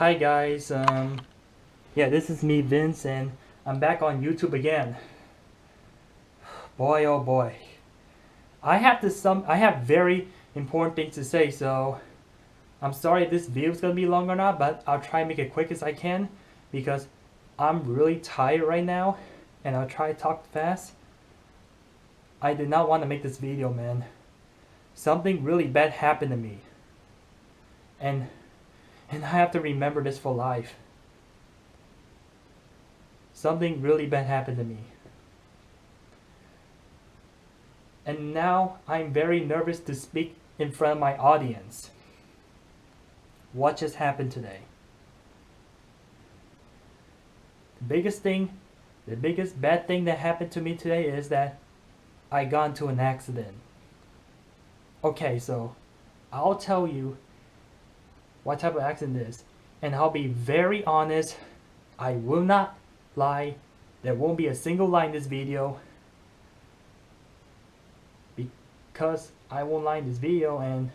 Hi guys, yeah, this is me, Vince, and I'm back on YouTube again. Boy, oh boy, I have very important things to say, so I'm sorry if this video is gonna be long or not, but I'll try and make it quick as I can because I'm really tired right now, and I'll try to talk fast. I did not want to make this video, man. Something really bad happened to me, and I have to remember this for life. Something really bad happened to me. And now I'm very nervous to speak in front of my audience. What just happened today? The biggest bad thing that happened to me today is that I got into an accident. Okay, so I'll tell you what type of accident it is, and I'll be very honest. I will not lie. There won't be a single lie in this video because I won't lie in this video, and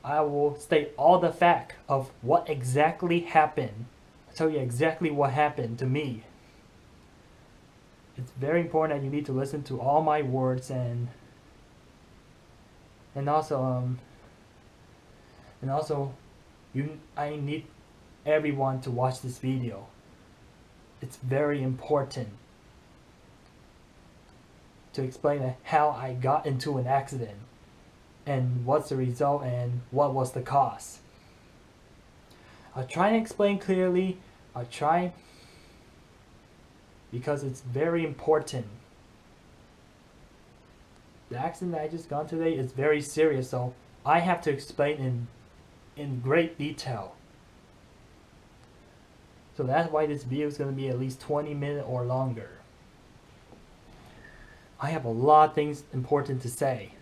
I will state all the fact of what exactly happened. I'll tell you exactly what happened to me. It's very important that you need to listen to all my words, and also I need everyone to watch this video. It's very important to explain how I got into an accident and what's the result and what was the cause. I'll try and explain clearly. I'll try because it's very important. The accident that I just got today is very serious, so I have to explain in great detail. So that's why this video is going to be at least 20 minutes or longer. I have a lot of things important to say.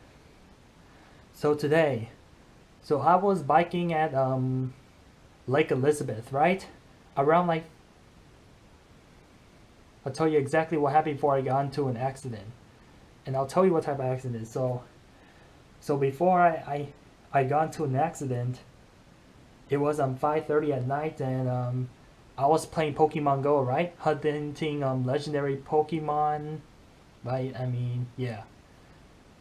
So today, I was biking at Lake Elizabeth, right? Around like, I'll tell you exactly what happened before I got into an accident. And I'll tell you what type of accident it is. So before I got into an accident, it was 5:30 at night, and I was playing Pokemon Go, right? Hunting legendary Pokemon, right? I mean, yeah.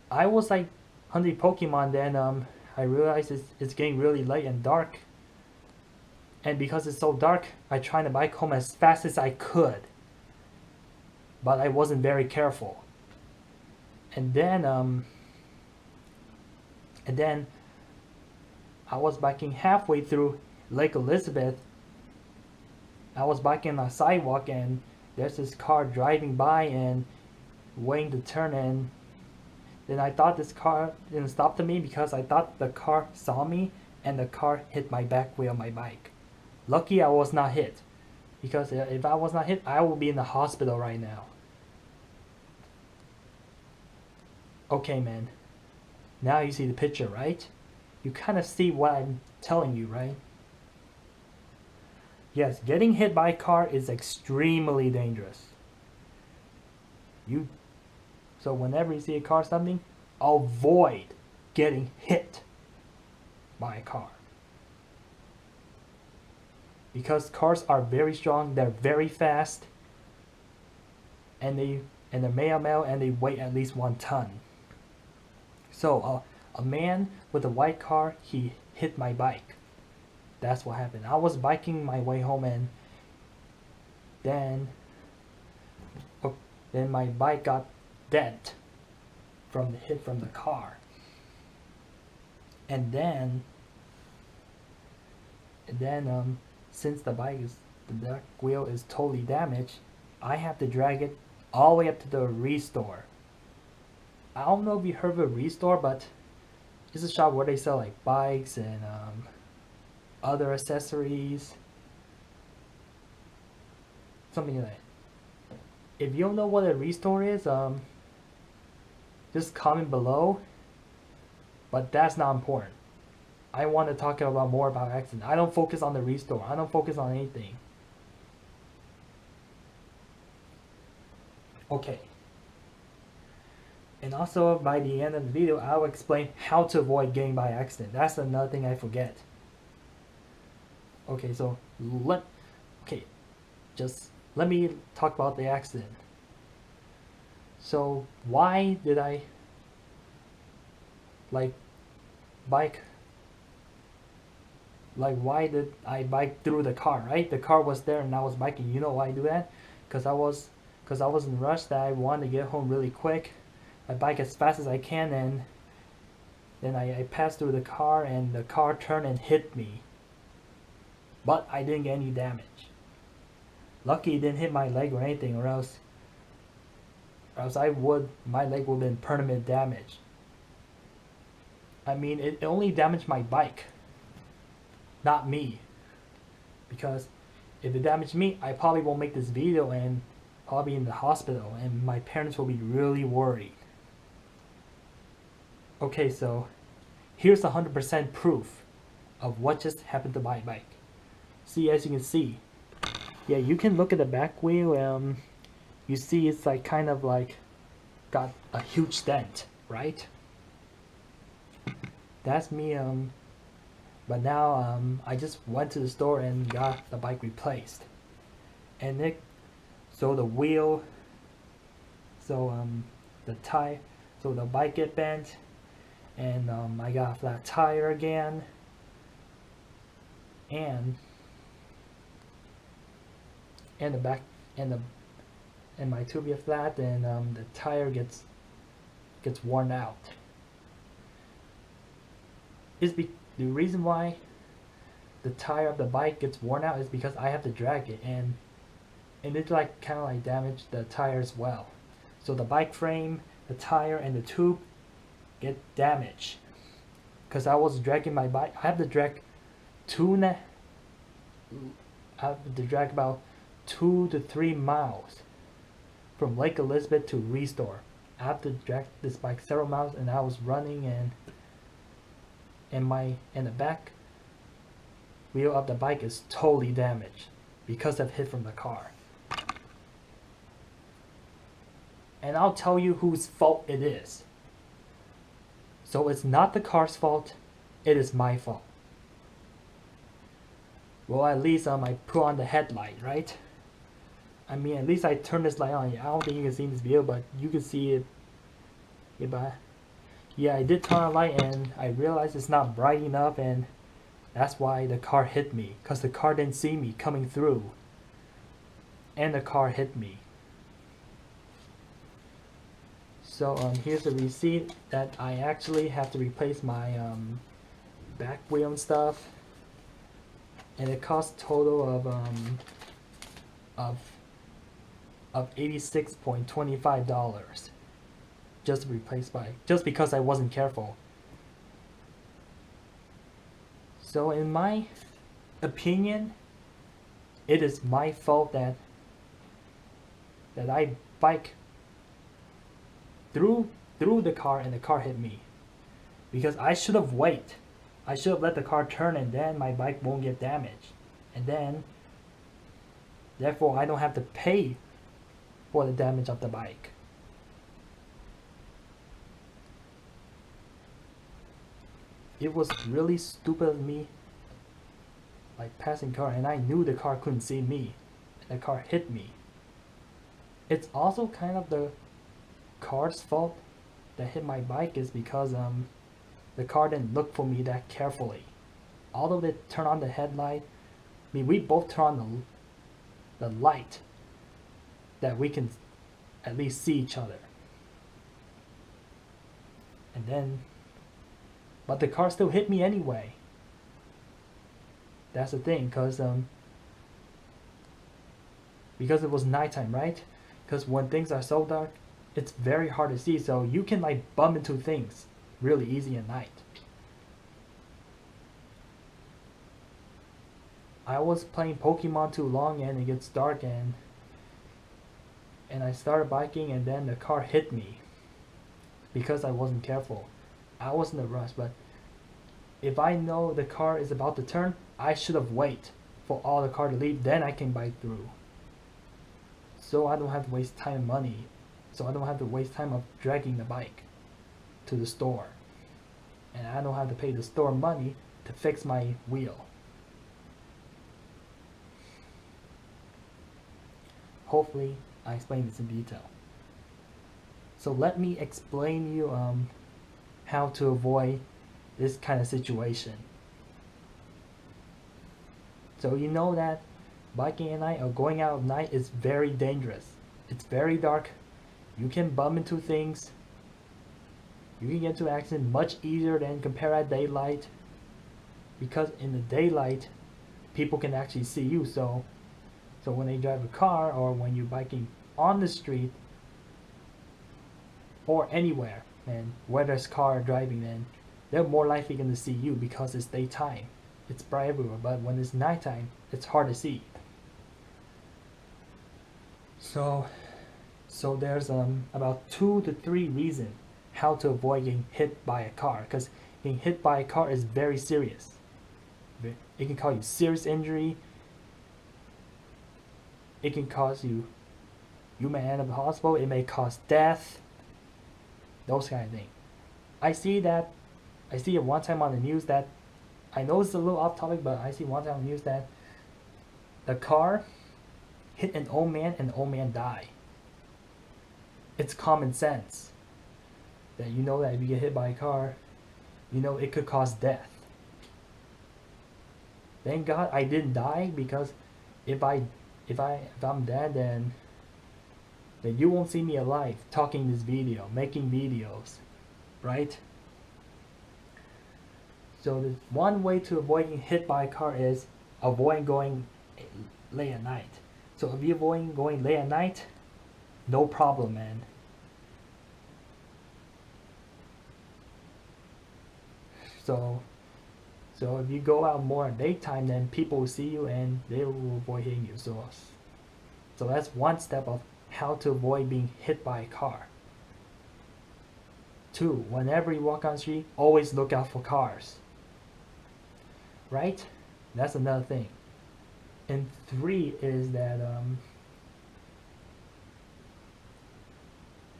I was like hunting Pokemon, then I realized it's getting really late and dark. And because it's so dark, I tried to bike home as fast as I could. But I wasn't very careful. And then I was biking halfway through Lake Elizabeth. I was biking on a sidewalk, and there's this car driving by and waiting to turn, and then I thought this car didn't stop to me because I thought the car saw me, and the car hit my back wheel of my bike. Lucky I was not hit, because if I was not hit, I would be in the hospital right now. Okay, man. Now you see the picture, right? You kind of see what I'm telling you, right? Yes, getting hit by a car is extremely dangerous. So whenever you see a car stopping, avoid getting hit by a car. Because cars are very strong, they're very fast, and they're made of metal, and they weigh at least 1 ton. So a man with a white car, he hit my bike. That's what happened. I was biking my way home, and then my bike got dent from the hit from the car. And then since the back wheel is totally damaged, I have to drag it all the way up to the Restore. I don't know if you heard of a Restore, but it's a shop where they sell like bikes and other accessories, something like that. If you don't know what a Restore is, just comment below. But that's not important. I want to talk about more about accident. I don't focus on the Restore. I don't focus on anything. Okay. And also, by the end of the video, I'll explain how to avoid getting by accident. That's another thing I forget. Okay, so okay, just let me talk about the accident. So why did I like bike why did I bike through the car, right? The car was there and I was biking. You know why I do that? Because I was in a rush that I wanted to get home really quick. I bike as fast as I can, and then I passed through the car and the car turned and hit me. But I didn't get any damage. Lucky it didn't hit my leg or anything, or else my leg would have been permanent damage. I mean, it only damaged my bike, not me. Because if it damaged me, I probably won't make this video and I'll be in the hospital and my parents will be really worried. Okay, so here's 100% proof of what just happened to my bike. See, as you can see, yeah, you can look at the back wheel. You see it's like kind of like got a huge dent, right? That's me. But now I just went to the store and got the bike replaced. And so the wheel, so the tire, so the bike get bent, and I got a flat tire again, and the back and my tube get flat, and the tire gets worn out. The reason why the tire of the bike gets worn out is because I have to drag it, and it like kind of like damaged the tire as well. So the bike frame, the tire, and the tube get damaged because I was dragging my bike. I have to drag about 2 to 3 miles from Lake Elizabeth to Restore. I have to drag this bike several miles, and I was running, and the back wheel of the bike is totally damaged because of hit from the car. And I'll tell you whose fault it is. So it's not the car's fault, it is my fault. Well, at least I put on the headlight, right? I mean, at least I turned this light on. I don't think you can see this video, but you can see it. Yeah, I did turn on the light, and I realized it's not bright enough, and that's why the car hit me. Because the car didn't see me coming through, and the car hit me. So here's the receipt that I actually have to replace my back wheel and stuff, and it cost total of $86.25 just to replace just because I wasn't careful. So in my opinion, it is my fault that I bike through the car and the car hit me, because I should have waited. I should have let the car turn, and then my bike won't get damaged, and then therefore I don't have to pay for the damage of the bike. It was really stupid of me, like passing car, and I knew the car couldn't see me, and the car hit me. It's also kind of the car's fault that hit my bike, is because the car didn't look for me that carefully. Although they turned on the headlight, I mean, we both turned on the light that we can at least see each other. And then, but the car still hit me anyway. That's the thing, because it was nighttime, right? Because when things are so dark, it's very hard to see, so you can like bump into things really easy at night. I was playing Pokemon too long, and it gets dark, and I started biking, and then the car hit me because I wasn't careful. I was in a rush, but if I know the car is about to turn, I should have waited for all the car to leave, then I can bike through. So I don't have to waste time and money. So I don't have to waste time of dragging the bike to the store. And I don't have to pay the store money to fix my wheel. hopefully I explain this in detail. So let me explain you how to avoid this kind of situation. So you know that biking at night or going out at night is very dangerous. It's very dark. You can bump into things. You can get into an accident much easier than compare at daylight, because in the daylight people can actually see you. So when they drive a car or when you're biking on the street or anywhere, and where there's car driving, then they're more likely going to see you because it's daytime. It's bright everywhere, but when it's nighttime, it's hard to see. So there's about 2 to 3 reasons how to avoid getting hit by a car, because getting hit by a car is very serious. It can cause you serious injury. It can cause you may end up in the hospital. It may cause death. Those kind of things. I see it one time on the news that, I know it's a little off topic, but I see one time on the news that the car hit an old man and the old man died. It's common sense that you know that if you get hit by a car, you know it could cause death. Thank God I didn't die, because if I'm dead, then you won't see me alive talking this video, making videos, right? So the one way to avoid getting hit by a car is avoid going late at night. So if you avoid going late at night, no problem, man. So if you go out more at daytime, then people will see you and they will avoid hitting you. So that's one step of how to avoid being hit by a car. 2, whenever you walk on the street, always look out for cars. Right? That's another thing. And 3 is that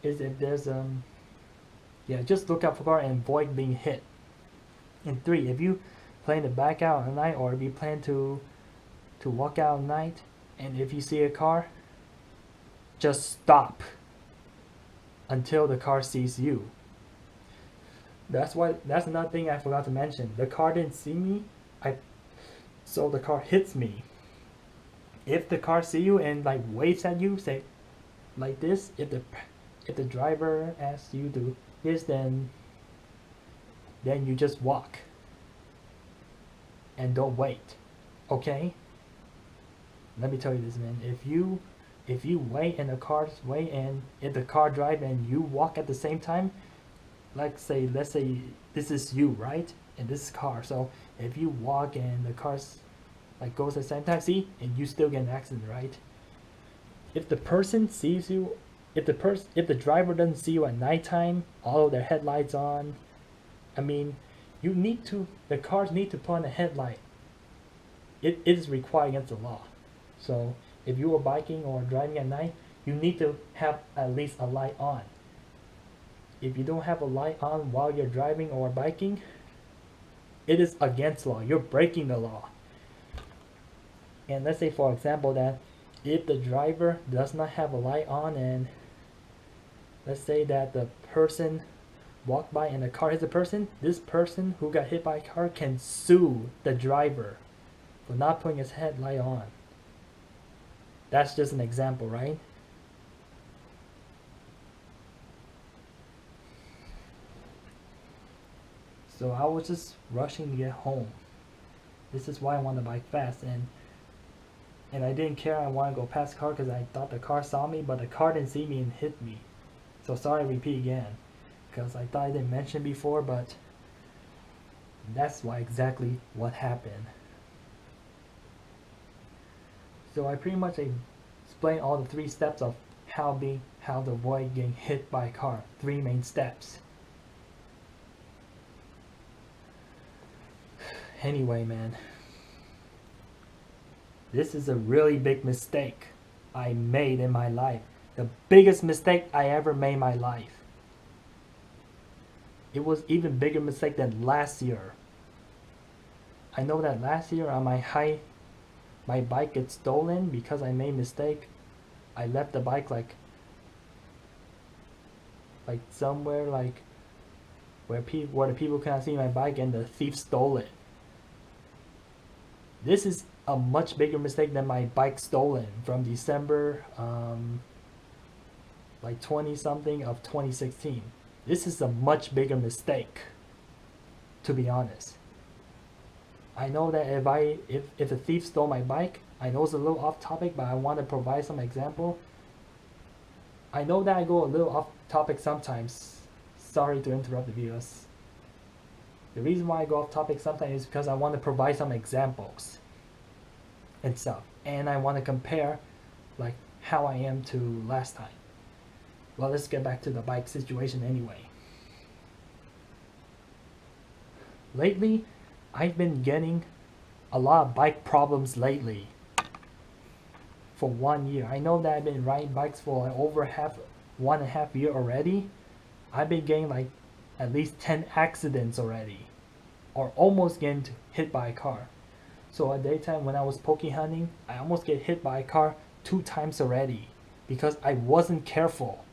if there's just look out for car and avoid being hit. And 3, if you plan to back out at night, or if you plan to walk out at night, and if you see a car, just stop until the car sees you. That's another thing I forgot to mention. The car didn't see me, so the car hits me. If the car see you and like waves at you, say like this, if the driver asks you to this, then you just walk and don't wait. Okay? Let me tell you this, man. If you wait and the car's wait, and if the car drive and you walk at the same time, let's say this is you, right? And this is car. So if you walk and the car's like goes at the same time, see, and you still get an accident, right? If the person sees you, if the driver doesn't see you at nighttime, all of their headlights on, I mean, the cars need to put on a headlight. It is required against the law. So if you are biking or driving at night, you need to have at least a light on. If you don't have a light on while you're driving or biking, it is against law. You're breaking the law. And let's say, for example, that if the driver does not have a light on, and let's say that the person walked by and the car hits the person, this person who got hit by a car can sue the driver for not putting his headlight on. That's just an example, right? So I was just rushing to get home. This is why I want to bike fast, and I didn't care. I want to go past the car because I thought the car saw me, but the car didn't see me and hit me. So sorry, repeat again, because I thought I didn't mention before, but that's why exactly what happened. So I pretty much explained all the 3 steps of how to avoid getting hit by a car. 3 main steps. Anyway, man, this is a really big mistake I made in my life. The biggest mistake I ever made in my life. It was even bigger mistake than last year. I know that last year on my bike gets stolen because I made a mistake. I left the bike like somewhere like where the people cannot see my bike, and the thief stole it. This is a much bigger mistake than my bike stolen from December like 20 something of 2016. This is a much bigger mistake, to be honest. I know that if a thief stole my bike, I know it's a little off topic, but I want to provide some example. I know that I go a little off topic sometimes. Sorry to interrupt the viewers. The reason why I go off topic sometimes is because I want to provide some examples and stuff, and I want to compare like how I am to last time. Well, let's get back to the bike situation anyway. Lately, I've been getting a lot of bike problems lately. For 1 year, I know that I've been riding bikes for like over 1.5 years already. I've been getting like at least 10 accidents already, or almost getting hit by a car. So at daytime when I was poke hunting, I almost get hit by a car 2 times already because I wasn't careful.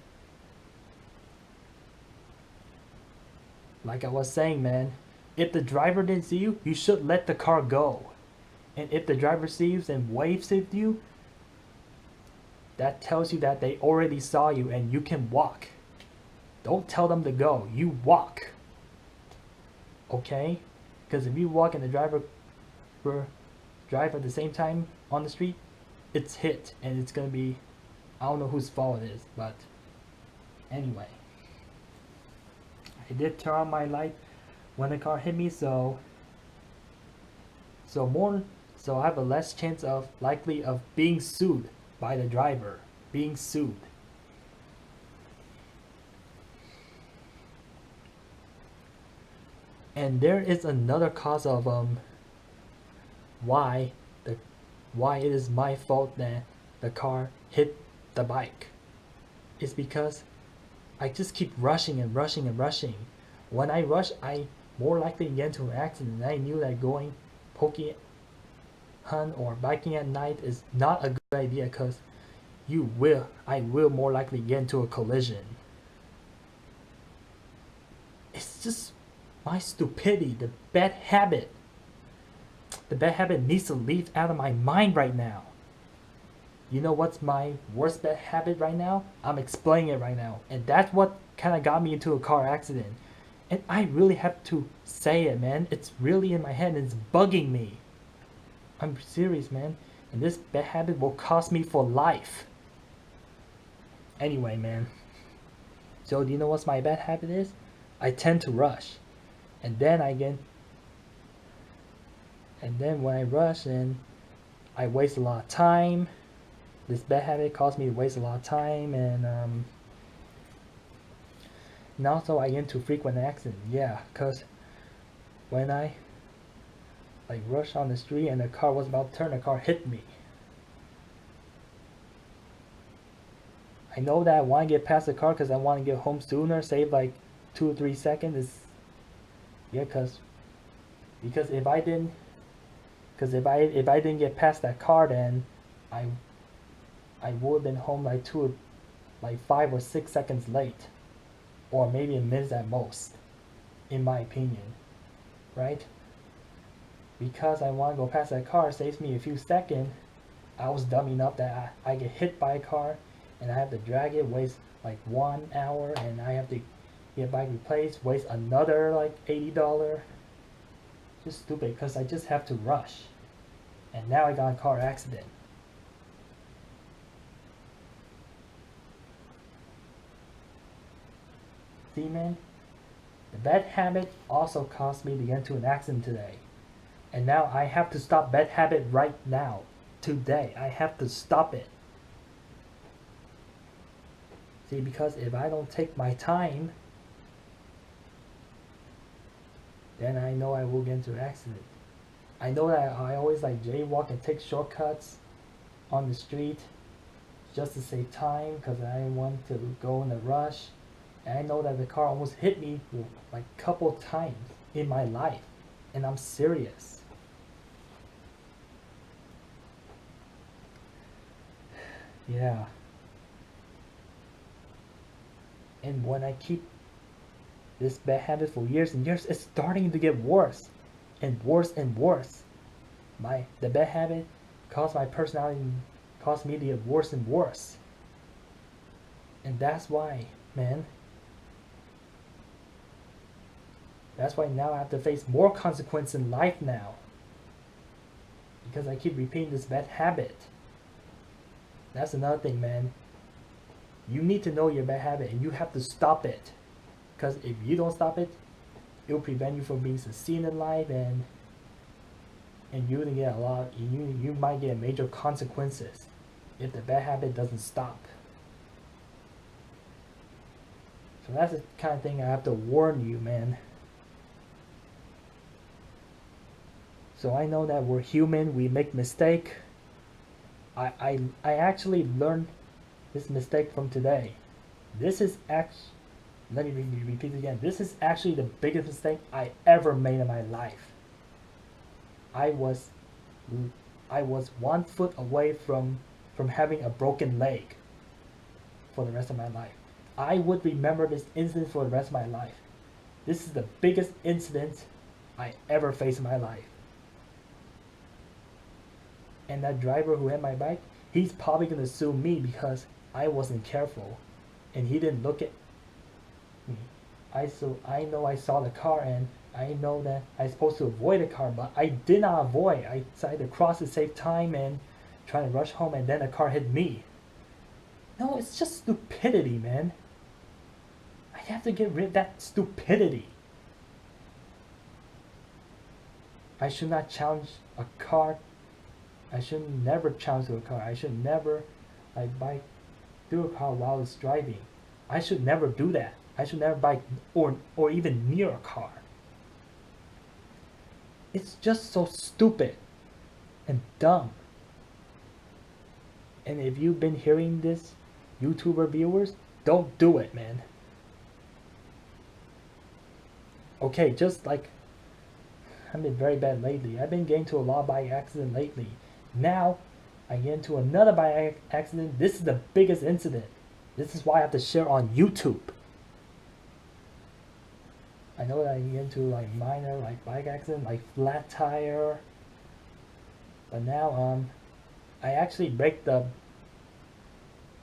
Like I was saying, man, if the driver didn't see you, you should let the car go. And if the driver sees and waves at you, that tells you that they already saw you and you can walk. Don't tell them to go, you walk. Okay? Because if you walk and the driver drive at the same time on the street, it's hit, and it's gonna be, I don't know whose fault it is, but anyway. I did turn on my light when the car hit me, so I have a less chance of likely of being sued by the driver, being sued. And there is another cause of why it is my fault that the car hit the bike. It's because I just keep rushing and rushing and rushing. When I rush, I more likely get into an accident. I knew that going poke hunt or biking at night is not a good idea because I will more likely get into a collision. It's just my stupidity, the bad habit. The bad habit needs to leave out of my mind right now. You know what's my worst bad habit right now? I'm explaining it right now. And that's what kind of got me into a car accident. And I really have to say it, man. It's really in my head and it's bugging me. I'm serious, man. And this bad habit will cost me for life. Anyway, man. So do you know what my bad habit is? I tend to rush. And then when I rush, and I waste a lot of time. This bad habit caused me to waste a lot of time, and also I get into frequent accidents. Yeah, because when I like rushed on the street and the car was about to turn, the car hit me. I know that I want to get past the car because I want to get home sooner, save like 2 or 3 seconds. Yeah, because if I didn't get past that car, then I would have been home like 5 or 6 seconds late, or maybe a minute at most, in my opinion, right? Because I want to go past that car, saves me a few seconds. I was dumb enough that I get hit by a car, and I have to drag it, waste like 1 hour, and I have to get bike replaced, waste another like $80. Just stupid, because I just have to rush, and now I got a car accident. See, man, the bad habit also caused me to get into an accident today, and now I have to stop bad habit right now, today. I have to stop it. See, because if I don't take my time, then I know I will get into an accident. I know that I always like jaywalk and take shortcuts on the street just to save time because I want to go in a rush. And I know that the car almost hit me like a couple times in my life, and I'm serious. Yeah. And when I keep this bad habit for years and years, it's starting to get worse and worse and worse. The bad habit caused my personality, caused me to get worse and worse. And that's why, man. That's why now I have to face more consequence in life now. Because I keep repeating this bad habit. That's another thing, man. You need to know your bad habit and you have to stop it. Because if you don't stop it, it will prevent you from being succeeding in life, and you're gonna get you might get major consequences if the bad habit doesn't stop. So that's the kind of thing I have to warn you, man. So I know that we're human, we make mistake. I actually learned this mistake from today. This is actually, let me repeat it again. This is actually the biggest mistake I ever made in my life. I was 1 foot away from having a broken leg for the rest of my life. I would remember this incident for the rest of my life. This is the biggest incident I ever faced in my life. And that driver who hit my bike, he's probably gonna sue me because I wasn't careful and he didn't look at me. I know I saw the car and I know that I'm supposed to avoid the car, but I did not avoid. I decided to cross to save time and try to rush home, and then the car hit me. No, it's just stupidity, man. I have to get rid of that stupidity. I should not challenge a car. I should never challenge a car. I should never bike through a car while it's driving. I should never do that. I should never bike or even near a car. It's just so stupid and dumb. And if you've been hearing this, YouTuber viewers, don't do it, man. Okay, just like I've been very bad lately. I've been getting to a lot of bike accidents lately. Now I get into another bike accident. This is the biggest incident. This is why I have to share on YouTube. I know that I get into like minor like bike accident, like flat tire. But now I actually break the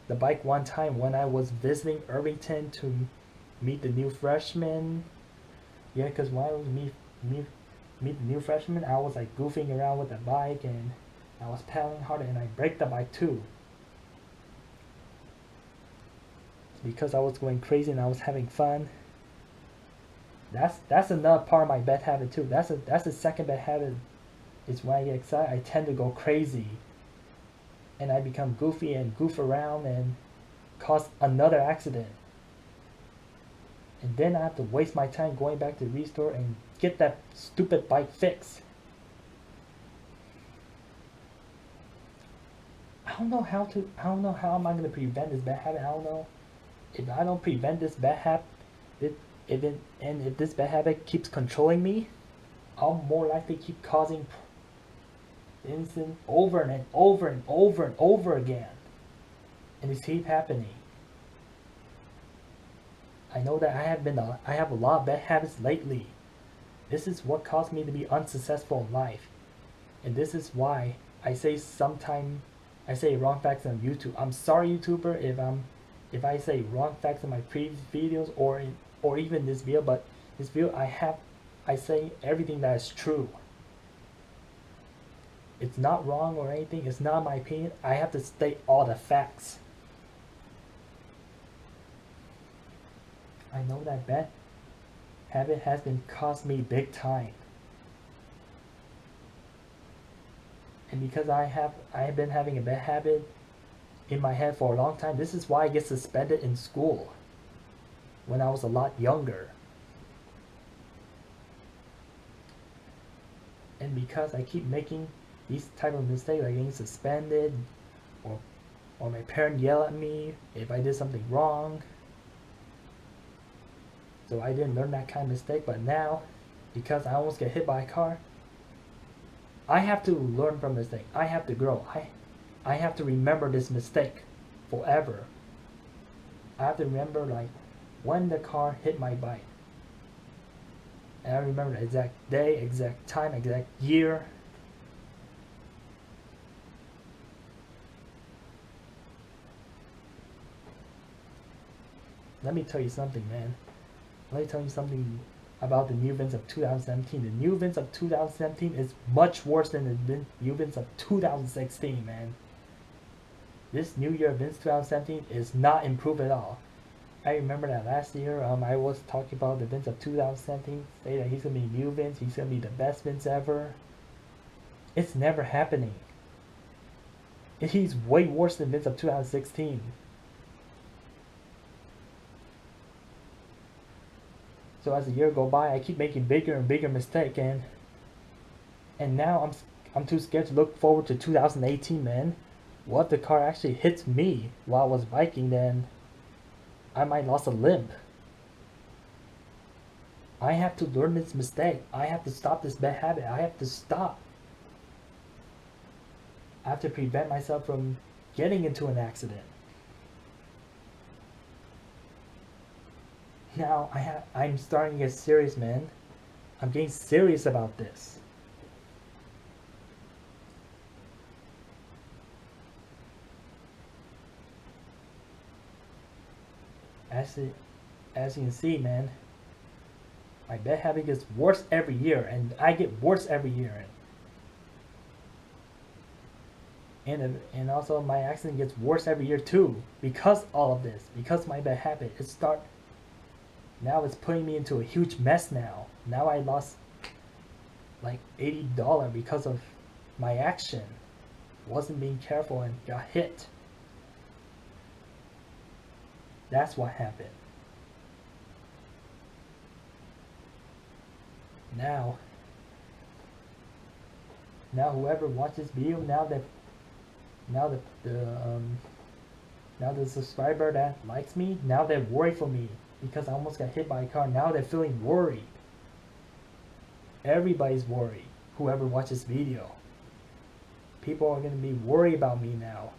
bike one time when I was visiting Irvington to meet the new freshmen. Yeah, because when I was meet the new freshman, I was like goofing around with the bike and I was pedaling hard and I break the bike too. Because I was going crazy and I was having fun. That's another part of my bad habit too. That's the second bad habit. Is when I get excited, I tend to go crazy. And I become goofy and goof around and cause another accident. And then I have to waste my time going back to the restore and get that stupid bike fixed. I don't know how am I going to prevent this bad habit. I don't know. If I don't prevent this bad habit, if this bad habit keeps controlling me, I'll more likely keep causing incidents over and over and over and over again. And it keeps happening. I know that I have a lot of bad habits lately. This is what caused me to be unsuccessful in life. And this is why I say wrong facts on YouTube. I'm sorry, YouTuber, if I say wrong facts in my previous videos or even this video, but this video I say everything that is true. It's not wrong or anything. It's not my opinion. I have to state all the facts. I know that bad habit has been cost me big time. And because I have been having a bad habit in my head for a long time, this is why I get suspended in school when I was a lot younger. And because I keep making these type of mistakes, like getting suspended, or my parents yell at me if I did something wrong. So I didn't learn that kind of mistake, but now, because I almost get hit by a car, I have to learn from mistake. I have to grow. I have to remember this mistake forever. I have to remember, like, when the car hit my bike. And I remember the exact day, exact time, exact year. Let me tell you something, man. Let me tell you something about the new Vince of 2017. The new Vince of 2017 is much worse than the new Vince of 2016, man. This new year Vince 2017 is not improved at all. I remember that last year, I was talking about the Vince of 2017, say that he's gonna be new Vince, he's gonna be the best Vince ever. It's never happening. He's way worse than Vince of 2016. So as the year go by, I keep making bigger and bigger mistake, and now I'm too scared to look forward to 2018, man. What if the car actually hits me while I was biking? Then I might lost a limb. I have to learn this mistake. I have to stop this bad habit. I have to stop. I have to prevent myself from getting into an accident. Now I'm starting to get serious, man. I'm getting serious about this. As you can see, man, my bad habit gets worse every year, and I get worse every year. And also my accident gets worse every year too, because all of this, because my bad habit. Now it's putting me into a huge mess now. Now I lost like $80 because of my action. Wasn't being careful and got hit. That's what happened. Now whoever watches this video, now the subscriber that likes me, now they're worried for me because I almost got hit by a car. Now they're feeling worried. Everybody's worried. Whoever watches this video, people are gonna be worried about me now,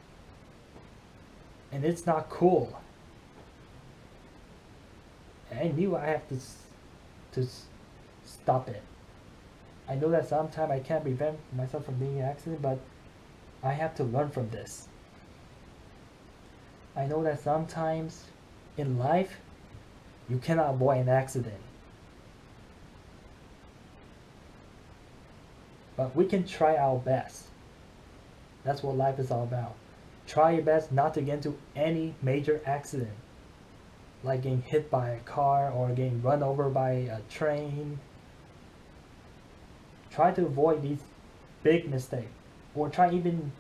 and it's not cool. I knew I have to stop it. I know that sometimes I can't prevent myself from being in an accident, but I have to learn from this. I know that sometimes in life you cannot avoid an accident, but we can try our best. That's what life is all about. Try your best not to get into any major accident, like getting hit by a car or getting run over by a train. Try to avoid these big mistakes, or try even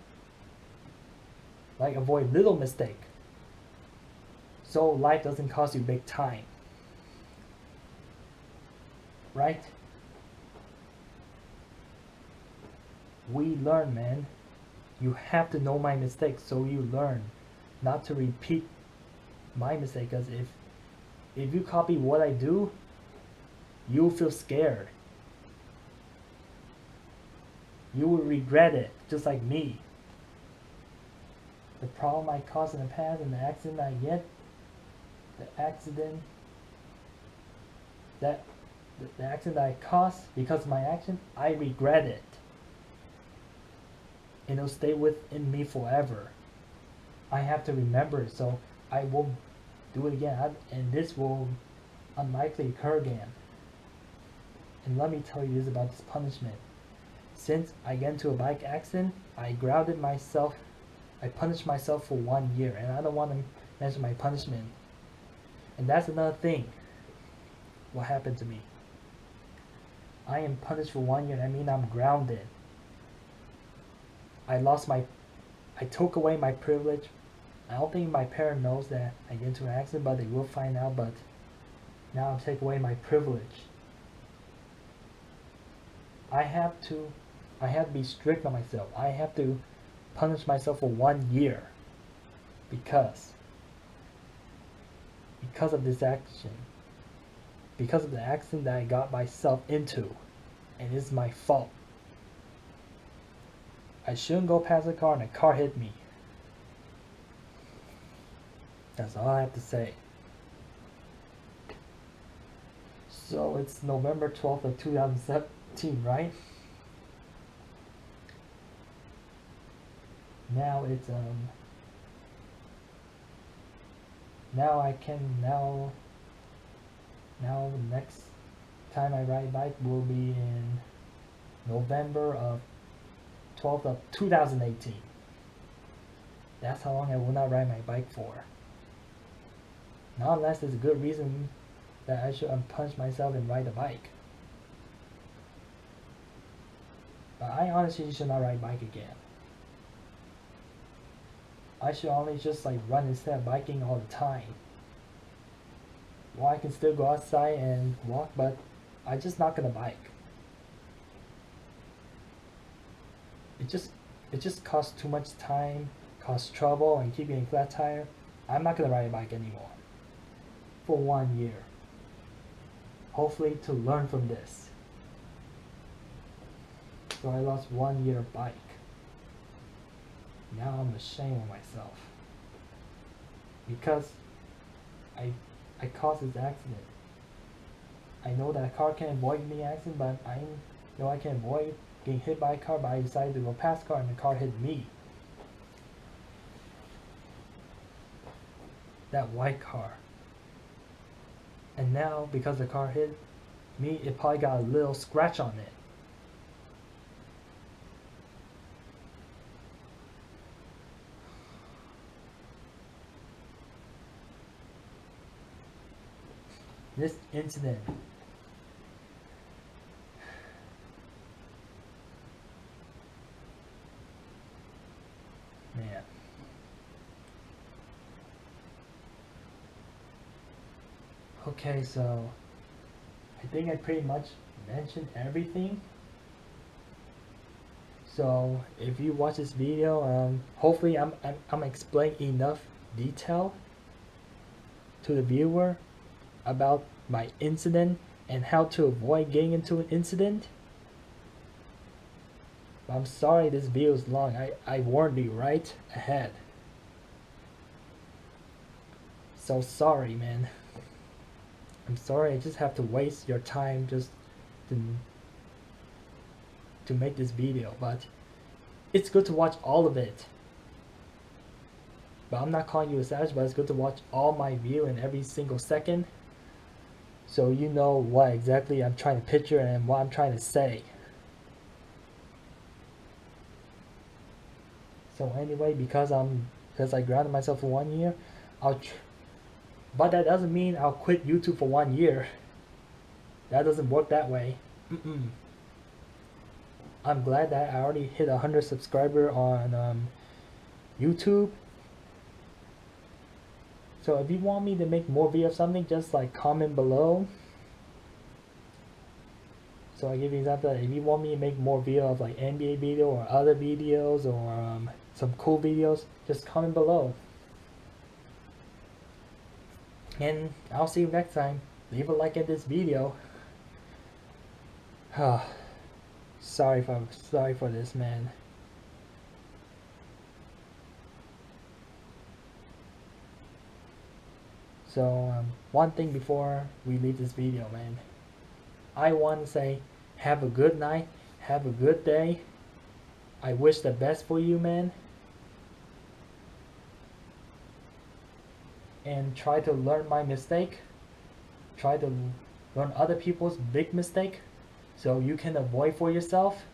like avoid little mistake, so life doesn't cost you big time, right? We learn, man. You have to know my mistakes so you learn not to repeat my mistake, because if you copy what I do, you'll feel scared. You will regret it, just like me. The problem I caused in the past and the accident I get, the accident that I caused because of my action, I regret it. And it'll stay within me forever. I have to remember it, so I won't do it again, and this will unlikely occur again. And let me tell you this about this punishment. Since I got into a bike accident, I grounded myself. I punished myself for 1 year, and I don't want to mention my punishment. And that's another thing. What happened to me? I am punished for 1 year. I mean, I'm grounded. I took away my privilege. I don't think my parent knows that I get into an accident, but they will find out. But now I'm taking away my privilege. I have to be strict on myself. I have to punish myself for 1 year because of this action, because of the accident that I got myself into, and it's my fault. I shouldn't go past a car and a car hit me. That's all I have to say. So it's November 12th of 2017, right? Now it's now I can now the next time I ride bike will be in November of 12th of 2018. That's how long I will not ride my bike for. Not unless there's a good reason that I should unpunch myself and ride a bike. But I honestly should not ride bike again. I should only just like run instead of biking all the time. Well, I can still go outside and walk, but I'm just not gonna bike. It just costs too much time, costs trouble, and keeping a flat tire. I'm not gonna ride a bike anymore. For 1 year. Hopefully to learn from this. So I lost 1 year of bike. Now I'm ashamed of myself. Because I caused this accident. I know that a car can avoid me accident, but I know I can avoid getting hit by a car, but I decided to go past the car and the car hit me. That white car. And now, because the car hit me, it probably got a little scratch on it. This incident man. Okay, so I think I pretty much mentioned everything. So if you watch this video, hopefully I'm explaining enough detail to the viewer about my incident and how to avoid getting into an incident. I'm sorry this video is long. I warned you right ahead. So sorry, man. I'm sorry I just have to waste your time just to make this video, but it's good to watch all of it. But I'm not calling you a savage, but it's good to watch all my view in every single second, so you know what exactly I'm trying to picture and what I'm trying to say. So anyway, because I grounded myself for 1 year, but that doesn't mean I'll quit YouTube for 1 year. That doesn't work that way. I'm glad that I already hit 100 subscribers on YouTube. So if you want me to make more videos of something, just like comment below. So I give you an example. If you want me to make more videos of like NBA video or other videos or some cool videos, just comment below. And I'll see you next time. Leave a like at this video. Sorry for this, man. So one thing before we leave this video, man, I want to say have a good night, have a good day. I wish the best for you, man. And try to learn my mistake. Try to learn other people's big mistake so you can avoid for yourself.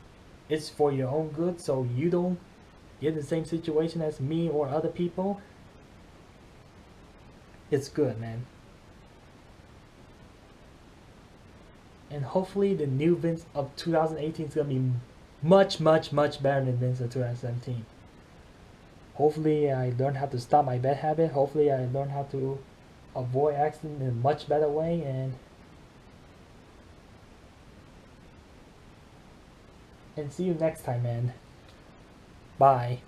It's for your own good, so you don't get the same situation as me or other people. It's good, man. And hopefully the new Vince of 2018 is going to be much better than Vince of 2017. Hopefully I learned how to stop my bad habit. Hopefully I learned how to avoid accidents in a much better way. And see you next time, man. Bye.